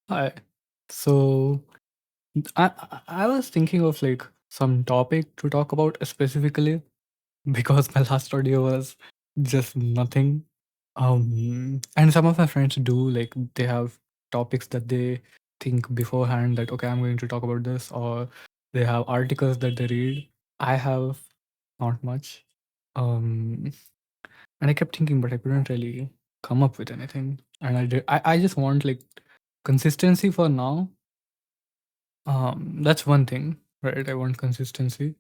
Hi. So I was thinking of like some topic to talk about specifically because my last audio was just nothing. And some of my friends do like they have topics that they think beforehand that okay I'm going to talk about this, or they have articles that they read. I have not much. Um and I kept thinking but I couldn't really come up with anything. And I just want like consistency for now. That's one thing, right? I want consistency.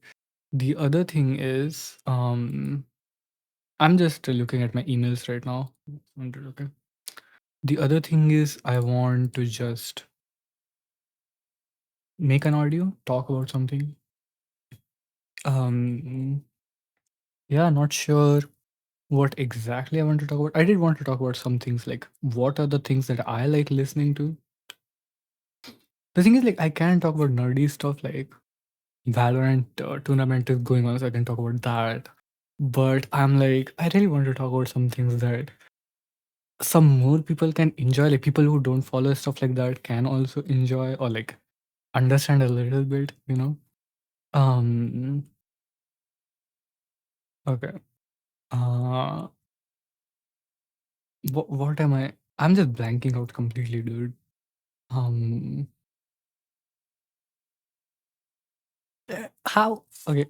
The other thing is, I'm just looking at my emails right now. Okay. The other thing is, I want to just make an audio, talk about something. Um, yeah, not sure what exactly I want to talk about. I did want to talk about some things like what are the things that I like listening to. The thing is, like, I can talk about nerdy stuff like Valorant tournament is going on, so I can talk about that. But I'm like, I really want to talk about some things that some more people can enjoy. Like people who don't follow stuff like that can also enjoy or like understand a little bit, you know? Um okay. Uh what am I? I'm just blanking out completely, dude. Um how okay.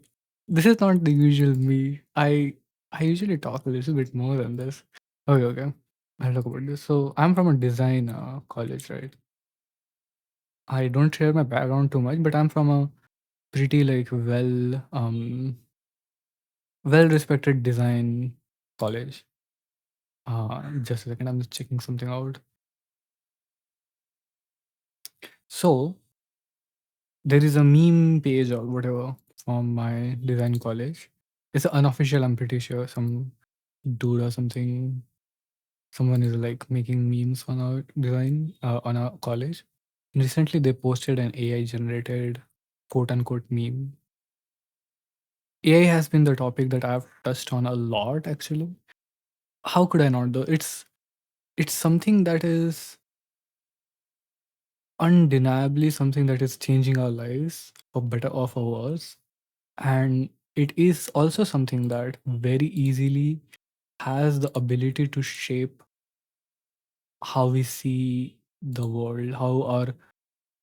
This is not the usual me. I usually talk a little bit more than this. Okay, okay. I'll talk about this. So I'm from a design college, right? I don't share my background too much, but I'm from a pretty like well respected design college. Just a second, I'm just checking something out. So there is a meme page or whatever from my design college. It's unofficial, I'm pretty sure. Some dude or something, someone is like making memes on our design on our college. Recently, they posted an AI generated quote unquote meme. AI has been the topic that I've touched on a lot actually. How could I not though? It's something that is undeniably something that is changing our lives for better or for worse. And it is also something that very easily has the ability to shape how we see the world, how our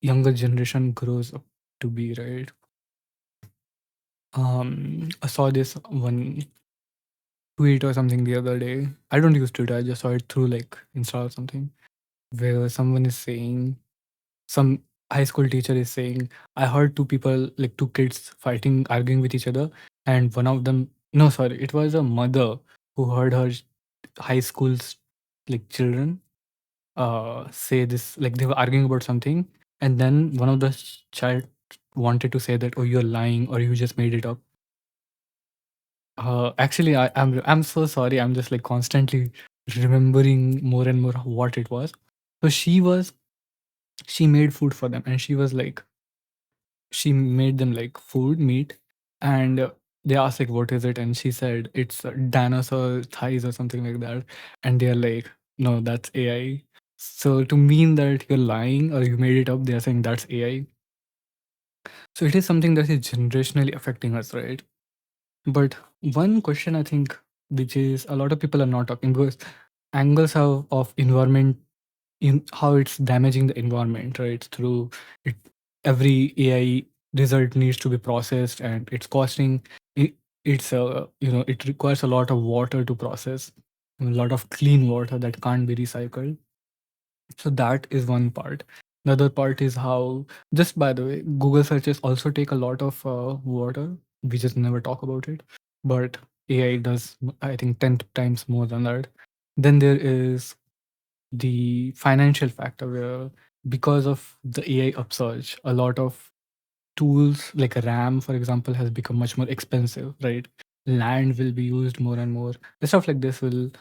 younger generation grows up to be, right? I saw this one tweet or something the other day. I don't use Twitter, I just saw it through like Insta or something, where someone is saying some high school teacher is saying, I heard two people, like two kids fighting, arguing with each other. And one of them, no, sorry, it was a mother who heard her high school's like children say this, like they were arguing about something. And then one of the child wanted to say that, oh, you're lying or you just made it up. Actually, I'm so sorry. I'm just like constantly remembering more and more what it was. So she made food for them and she made them like food meat, and they asked like what is it, and she said it's dinosaur thighs or something like that, and they're like no, that's AI. So to mean that you're lying or you made it up, they're saying that's AI. So it is something that is generationally affecting us, right? But one question I think which is a lot of people are not talking because angles of environment, in how it's damaging the environment, right? Through it, every AI result needs to be processed, and it's costing. It, it's it requires a lot of water to process, a lot of clean water that can't be recycled. So that is one part. The other part is how, just by the way, Google searches also take a lot of water. We just never talk about it, but AI does, I think, 10 times more than that. Then there is the financial factor where because of the AI upsurge, a lot of tools like RAM, for example, has become much more expensive, right? Land will be used more and more. The stuff like this will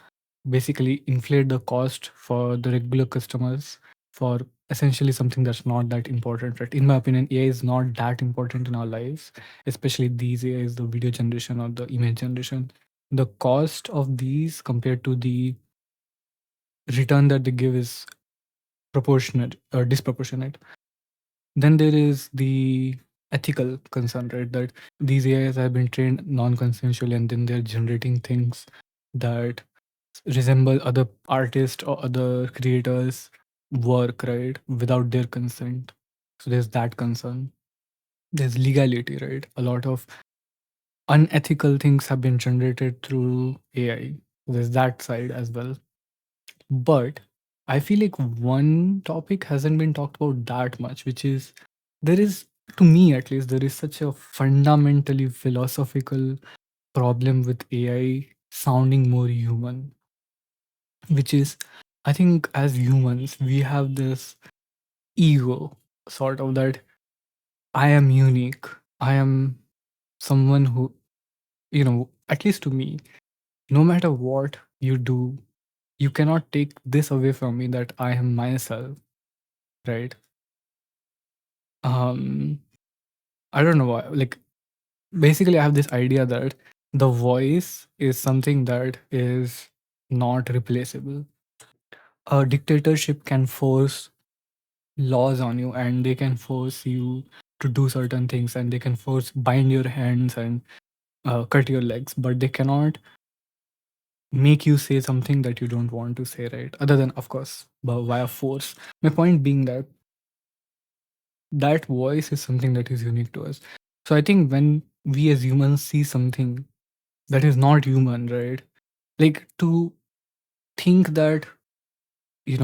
basically inflate the cost for the regular customers for essentially something that's not that important, right? In my opinion, AI is not that important in our lives, especially these AIs, the video generation or the image generation. The cost of these compared to the return that they give is proportionate or disproportionate. Then there is the ethical concern, right? That these AIs have been trained non-consensually, and then they're generating things that resemble other artists or other creators' work, right? Without their consent. So there's that concern. There's legality, right? A lot of unethical things have been generated through AI. There's that side as well. But I feel like one topic hasn't been talked about that much, which is there is, to me at least, there is such a fundamentally philosophical problem with AI sounding more human, which is, I think as humans, we have this ego sort of that I am unique. I am someone who, at least to me, no matter what you do, you cannot take this away from me that I am myself, right? Um, I don't know why. Like, basically, I have this idea that the voice is something that is not replaceable. A dictatorship can force laws on you, and they can force you to do certain things, and they can force bind your hands and cut your legs, but they cannot make you say something that you don't want to say, right? Other than, of course, via force. My point being that that voice is something that is unique to us. So I think when we as humans see something that is not human, right? Like to think that,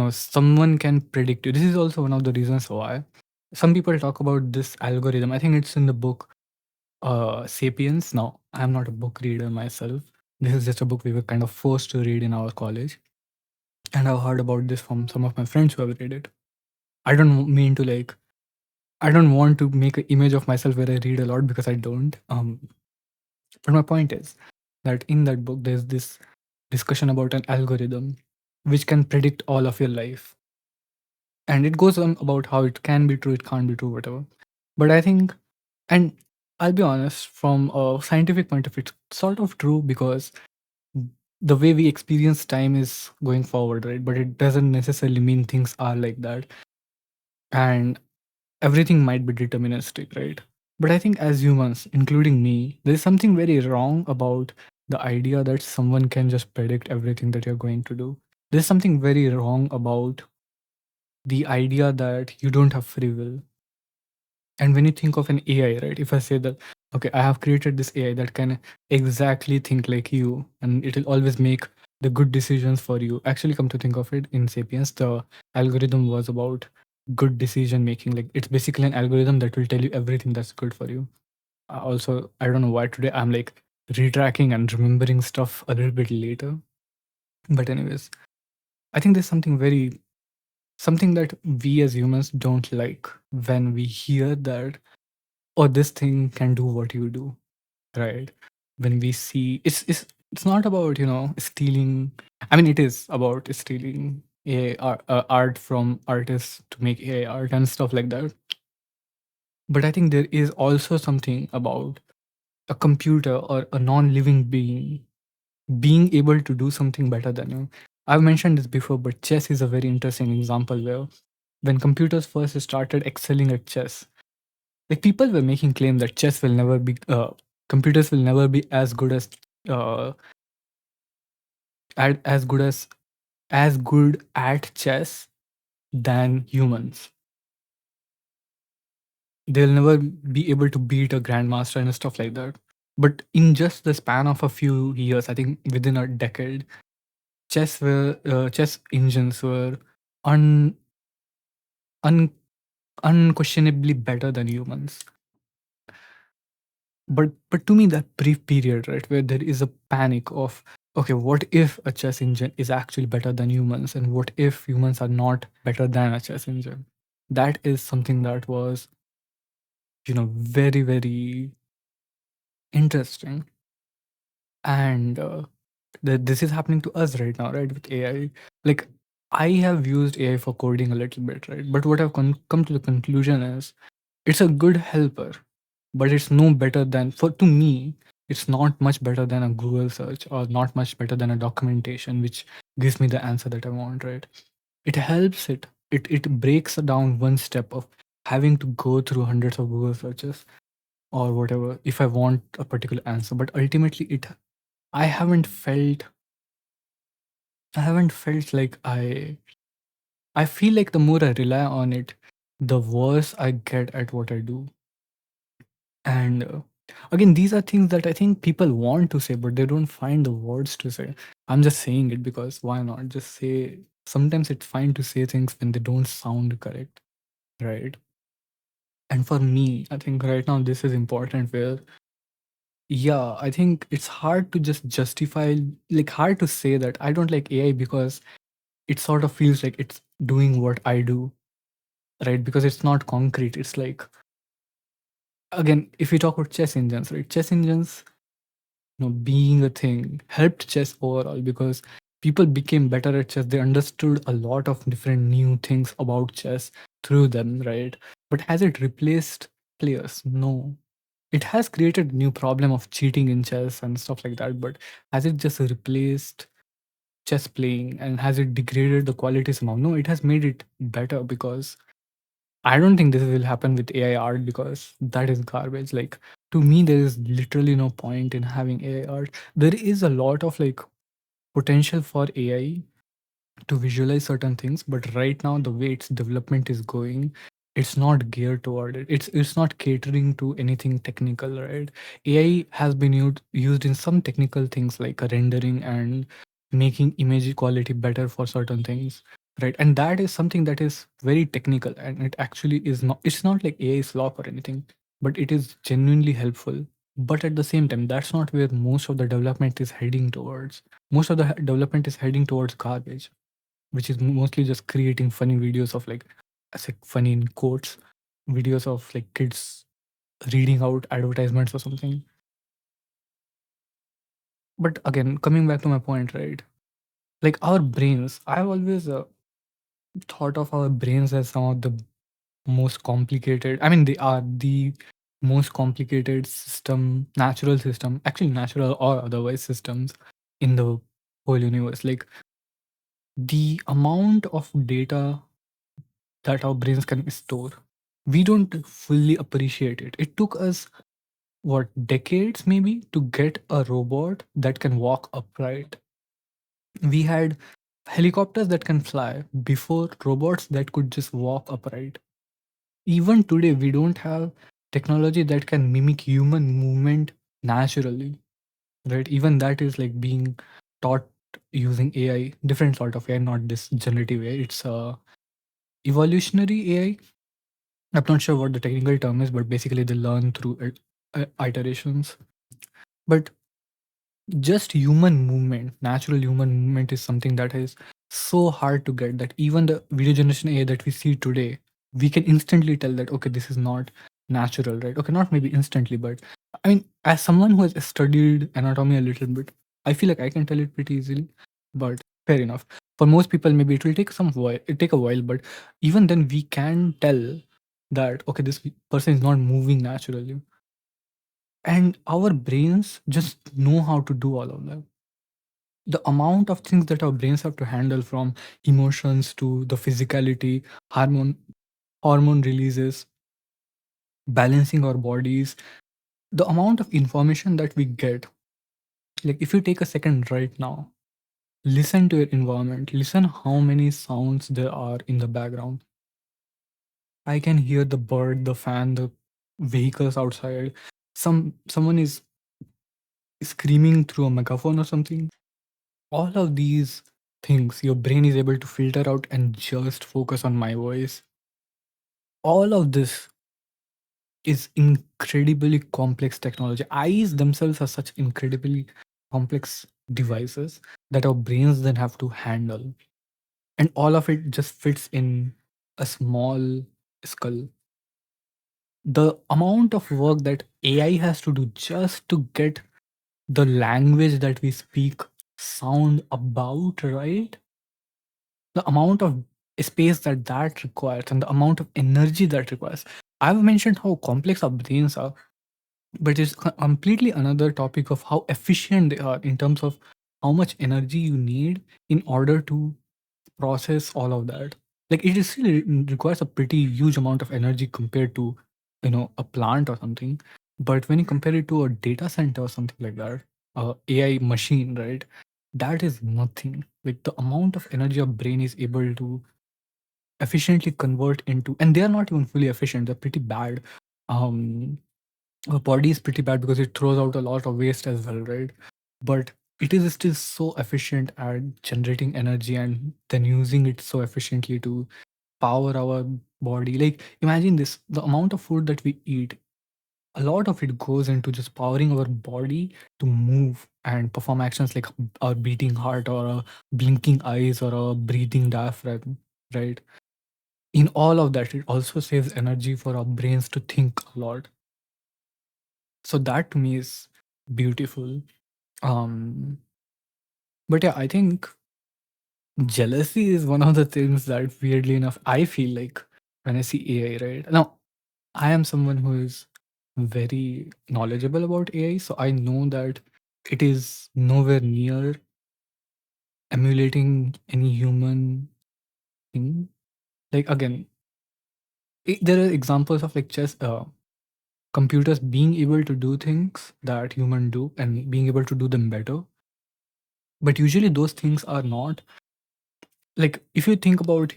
someone can predict you. This is also one of the reasons why some people talk about this algorithm. I think it's in the book Sapiens. Now, I'm not a book reader myself. This is just a book we were kind of forced to read in our college. And I've heard about this from some of my friends who have read it. I don't mean to like, I don't want to make an image of myself where I read a lot because I don't. But my point is that in that book, there's this discussion about an algorithm which can predict all of your life. And it goes on about how it can be true, it can't be true, whatever. But I think, and I'll be honest, from a scientific point of view, it's sort of true because the way we experience time is going forward, right? But it doesn't necessarily mean things are like that. And everything might be deterministic, right? But I think as humans, including me, there's something very wrong about the idea that someone can just predict everything that you're going to do. There's something very wrong about the idea that you don't have free will. And when you think of an AI, right, if I say that, okay, I have created this AI that can exactly think like you and it will always make the good decisions for you. Actually, come to think of it, in Sapiens, the algorithm was about good decision making. Like, it's basically an algorithm that will tell you everything that's good for you. Also, I don't know why today I'm like retracking and remembering stuff a little bit later. But, anyways, I think there's something that we as humans don't like when we hear that, oh, this thing can do what you do, right? When we see it's not about, stealing. I mean, it is about stealing art from artists to make AI art and stuff like that. But I think there is also something about a computer or a non-living being able to do something better than you. I've mentioned this before, but chess is a very interesting example where when computers first started excelling at chess, like people were making claim that chess will never be computers will never be as good uh as good as good at chess than humans. They'll never be able to beat a grandmaster and stuff like that. But in just the span of a few years, I think within a decade, chess engines were un, un unquestionably better than humans. But to me, that brief period, right, where there is a panic of, okay, what if a chess engine is actually better than humans, and what if humans are not better than a chess engine? That is something that was, very, very interesting. And this is happening to us right now, right, with AI. Like, I have used AI for coding a little bit, right? But what I've come to the conclusion is it's a good helper, but it's no better than, for to me, it's not much better than a Google search or not much better than a documentation which gives me the answer that I want, right? It helps it, it breaks down one step of having to go through hundreds of Google searches or whatever if I want a particular answer. But ultimately, I haven't felt I haven't felt like I feel like the more I rely on it, the worse I get at what I do. And again, these are things that I think people want to say, but they don't find the words to say. I'm just saying it because why not? Just say. Sometimes it's fine to say things when they don't sound correct, right? And for me, I think right now this is important where, yeah, I think it's hard to just justify, like, hard to say that I don't like AI because it sort of feels like it's doing what I do, right? Because it's not concrete. It's like, again, if we talk about chess engines, right? Chess engines, being a thing helped chess overall because people became better at chess. They understood a lot of different new things about chess through them, right? But has it replaced players? No. It has created new problem of cheating in chess and stuff like that, but has it just replaced chess playing, and has it degraded the quality somehow? No, it has made it better because I don't think this will happen with AI art because that is garbage. Like, to me, there is literally no point in having AI art. There is a lot of like potential for AI to visualize certain things, but right now the way its development is going, it's not geared toward it. It's not catering to anything technical, right? AI has been used in some technical things like rendering and making image quality better for certain things, right? And that is something that is very technical, and it actually is not. It's not like AI is flop or anything, but it is genuinely helpful. But at the same time, that's not where most of the development is heading towards. Most of the development is heading towards garbage, which is mostly just creating funny videos of like, I say funny in quotes, videos of like kids reading out advertisements or something. But again, coming back to my point, right? Like our brains, I've always thought of our brains as some of the most complicated. I mean, they are the most complicated system, natural system, actually natural or otherwise systems in the whole universe. Like the amount of data that our brains can store, we don't fully appreciate it. It took us, what, decades maybe to get a robot that can walk upright. We had helicopters that can fly before robots that could just walk upright. Even today, we don't have technology that can mimic human movement naturally, right? Even that is like being taught using AI, different sort of AI, not this generative AI. It's evolutionary AI. I'm not sure what the technical term is, but basically they learn through iterations. But just human movement, natural human movement is something that is so hard to get that even the video generation AI that we see today, we can instantly tell that, okay, this is not natural, right? Okay, not maybe instantly, but I mean, as someone who has studied anatomy a little bit, I feel like I can tell it pretty easily, but fair enough. For most people, maybe it will take some while, it take a while, but even then we can tell that, okay, this person is not moving naturally. And our brains just know how to do all of that. The amount of things that our brains have to handle, from emotions to the physicality, hormone releases, balancing our bodies, the amount of information that we get. Like, if you take a second right now, listen to your environment, listen how many sounds there are in the background. I can hear the bird, the fan, the vehicles outside. Someone is screaming through a megaphone or something. All of these things your brain is able to filter out and just focus on my voice. All of this is incredibly complex technology. Eyes themselves are such incredibly complex devices that our brains then have to handle, and all of it just fits in a small skull. The amount of work that AI has to do just to get the language that we speak sound about right, the amount of space that requires, and the amount of energy that requires. I've mentioned how complex our brains are, but it's completely another topic of how efficient they are in terms of how much energy you need in order to process all of that. like it is really requires a pretty huge amount of energy compared to, a plant or something. But when you compare it to a data center or something like that, AI machine, right? That is nothing. Like the amount of energy our brain is able to efficiently convert into, and they are not even fully efficient. They're pretty bad. Um, our body is pretty bad because it throws out a lot of waste as well, right? But it is still so efficient at generating energy and then using it so efficiently to power our body. Like imagine this, the amount of food that we eat, a lot of it goes into just powering our body to move and perform actions like our beating heart or a blinking eyes or a breathing diaphragm, right? In all of that, it also saves energy for our brains to think a lot. So that to me is beautiful. um but yeah, I think jealousy is one of the things that weirdly enough I feel like when I see AI, right? Now I am someone who is very knowledgeable about AI, so I know that it is nowhere near emulating any human thing. Like again, there are examples of like chess, computers being able to do things that human do and being able to do them better. But usually those things are not, like if you think about,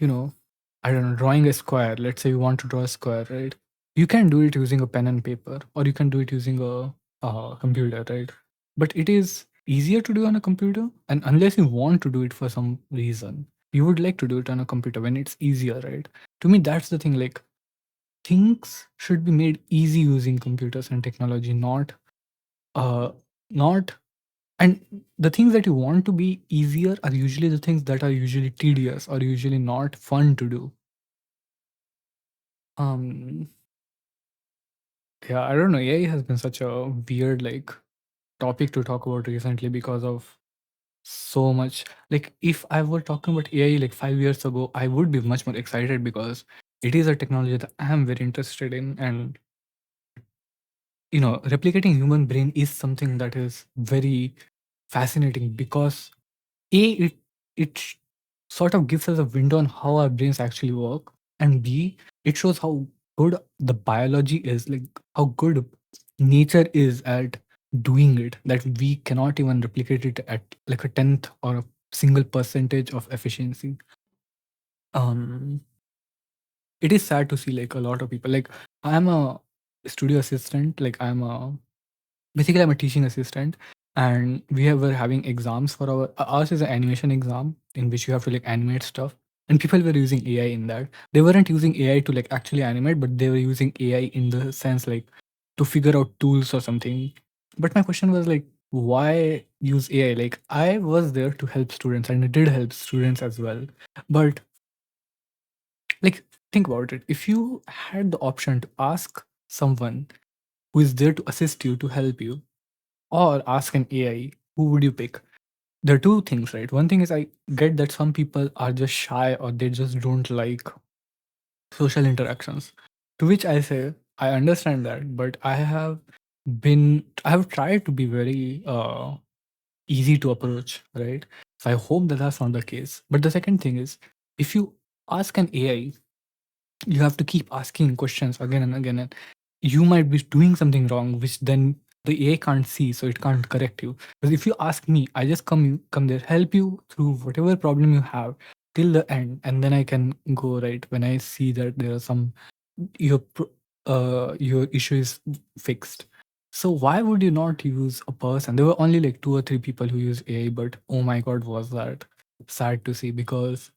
I don't know, drawing a square. Let's say you want to draw a square, right? You can do it using a pen and paper, or you can do it using a computer, right? But it is easier to do on a computer, and unless you want to do it for some reason, you would like to do it on a computer when it's easier, right? To me, that's the thing. Like things should be made easy using computers and technology, uh not and the things that you want to be easier are usually the things that are usually tedious or usually not fun to do. um yeah, I don't know, AI has been such a weird like topic to talk about recently because of so much. Like if I were talking about AI like 5 years ago, I would be much more excited because it is a technology that I am very interested in. And replicating human brain is something that is very fascinating because a it sort of gives us a window on how our brains actually work, and b, it shows how good the biology is, like how good nature is at doing it, that we cannot even replicate it at like a tenth or a single percentage of efficiency. um it is sad to see like a lot of people, like I'm a studio assistant, like basically I'm a teaching assistant, and were having exams for ours is an animation exam in which you have to like animate stuff, and people were using AI in that. They weren't using AI to like actually animate, but they were using AI in the sense like to figure out tools or something. But my question was like, why use AI? Like I was there to help students and it did help students as well. But like think about it. If you had the option to ask someone who is there to assist you, to help you, or ask an AI, who would you pick? There are two things, right? One thing is I get that some people are just shy or they just don't like social interactions. To which I say, I understand that, but I have tried to be very easy to approach, right? So I hope that that's not the case. But the second thing is, if you ask an AI, you have to keep asking questions again and again, and you might be doing something wrong which then the AI can't see, so it can't correct you. Because if you ask me, I just come there, help you through whatever problem you have till the end, and then I can go right when I see that there are some your issue is fixed. So why would you not use a person? There were only like 2 or 3 people who use AI, but oh my god, was that sad to see. Because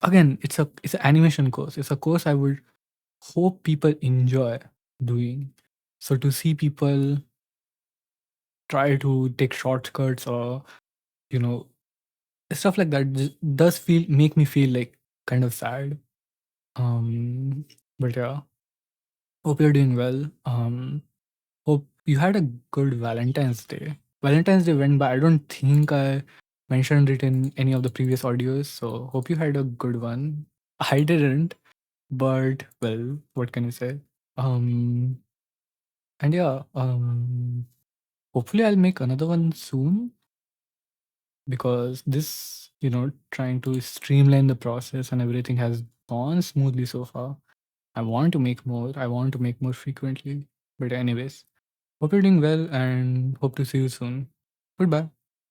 again, it's an animation course. It's a course I would hope people enjoy doing. So to see people try to take shortcuts or you know stuff like that does feel make me feel like kind of sad. Um, but yeah, hope you're doing well. Hope you had a good Valentine's Day. Valentine's Day went by. I don't think I mentioned it in any of the previous audios. So hope you had a good one. I didn't, but well, what can you say? Um, and yeah, hopefully I'll make another one soon because this, trying to streamline the process and everything has gone smoothly so far. I want to make more. I want to make more frequently. But anyways, hope you're doing well and hope to see you soon. Goodbye.